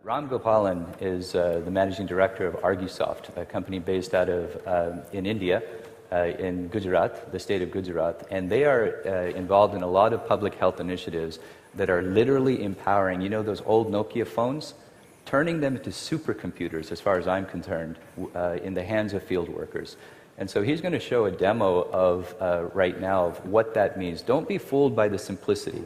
Ram Gopalan is the managing director of Argusoft, a company based out of in India, in Gujarat, the state of Gujarat, and they are involved in a lot of public health initiatives that are literally empowering, you know, those old Nokia phones, turning them into supercomputers, as far as I'm concerned, in the hands of field workers. And so he's going to show a demo of right now of what that means. Don't be fooled by the simplicity.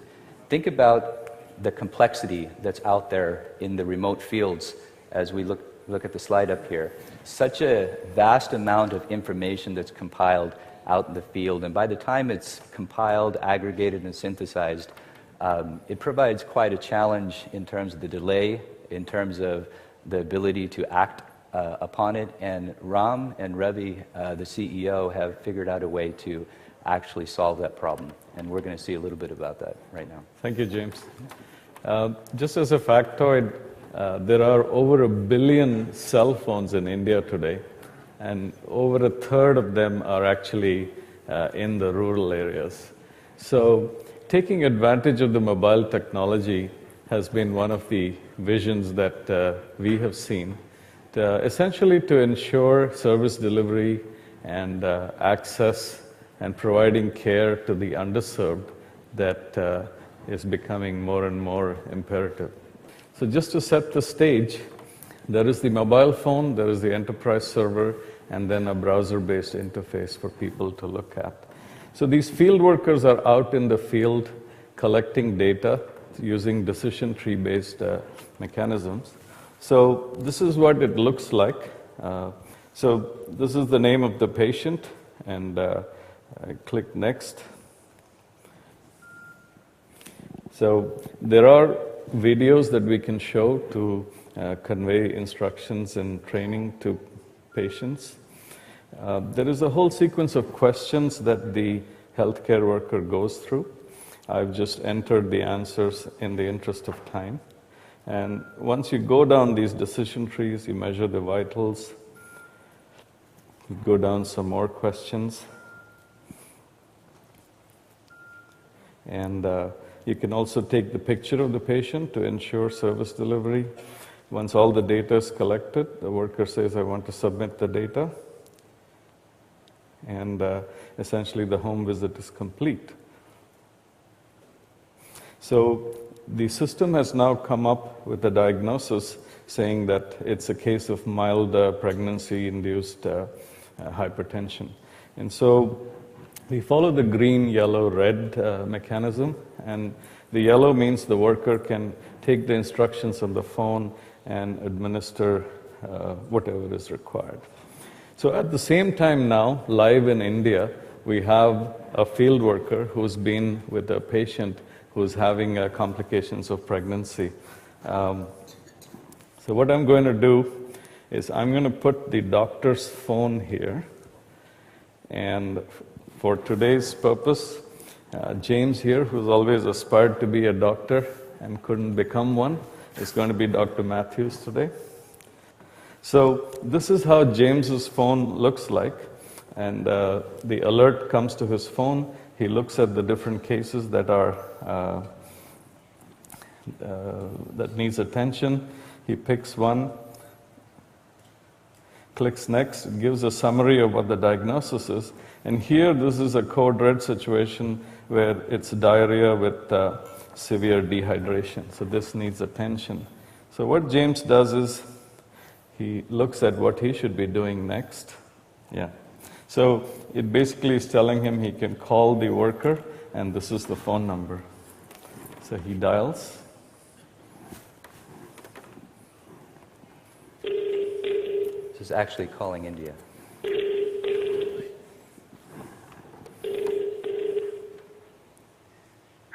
Think about the complexity that's out there in the remote fields as we look at the slide up here. Such a vast amount of information that's compiled out in the field, and by the time it's compiled, aggregated, and synthesized, it provides quite a challenge in terms of the delay, in terms of the ability to act upon it, and Ram and Ravi, the CEO, have figured out a way to actually solve that problem, and we're going to see a little bit about that right now. Thank you, James. Just as a factoid, there are over 1 billion cell phones in India today, and over a third of them are actually in the rural areas. So taking advantage of the mobile technology has been one of the visions that we have seen, essentially to ensure service delivery and access and providing care to the underserved that is becoming more and more imperative. So just to set the stage, there is the mobile phone, there is the enterprise server, and then a browser-based interface for people to look at. So these field workers are out in the field collecting data using decision tree-based mechanisms. So this is what it looks like. So this is the name of the patient, and I click next. So there are videos that we can show to convey instructions and training to patients. There is a whole sequence of questions that the healthcare worker goes through. I've just entered the answers in the interest of time. And once you go down these decision trees, you measure the vitals, you go down some more questions, and you can also take the picture of the patient to ensure service delivery. Once all the data is collected, the worker says, I want to submit the data, and essentially the home visit is complete. So the system has now come up with a diagnosis saying that it's a case of mild pregnancy-induced hypertension. And so we follow the green, yellow, red mechanism, and the yellow means the worker can take the instructions on the phone and administer whatever is required. So at the same time now, live in India, we have a field worker who's been with a patient who's having complications of pregnancy. So what I'm going to do is I'm going to put the doctor's phone here, and for today's purpose, James here, who's always aspired to be a doctor and couldn't become one, is going to be Dr. Matthews today. So this is how James's phone looks like, and the alert comes to his phone. He looks at the different cases that are that needs attention. He picks one, clicks next, it gives a summary of what the diagnosis is. And here, this is a code red situation where it's diarrhea with severe dehydration. So this needs attention. So what James does is he looks at what he should be doing next. Yeah. So it basically is telling him he can call the worker, and this is the phone number. So he dials. This is actually calling India.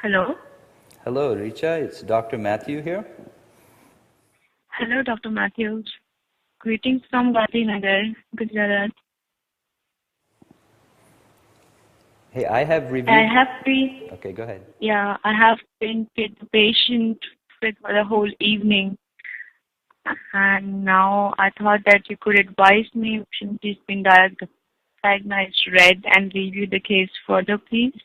Hello. Hello, Richa. It's Dr. Matthew here. Hello, Dr. Matthews. Greetings from Gandhinagar, Gujarat. Hey, I have reviewed... Okay, go ahead. Yeah, I have been with the patient for the whole evening. And now I thought that you could advise me since he's been diagnosed red and review the case further, please.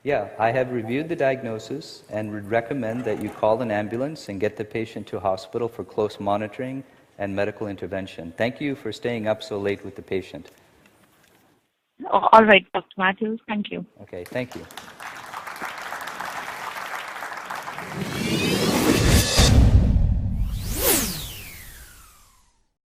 Yeah, I have reviewed the diagnosis and would recommend that you call an ambulance and get the patient to hospital for close monitoring and medical intervention. Thank you for staying up so late with the patient. All right, Dr. Matthews. Thank you. Okay, thank you.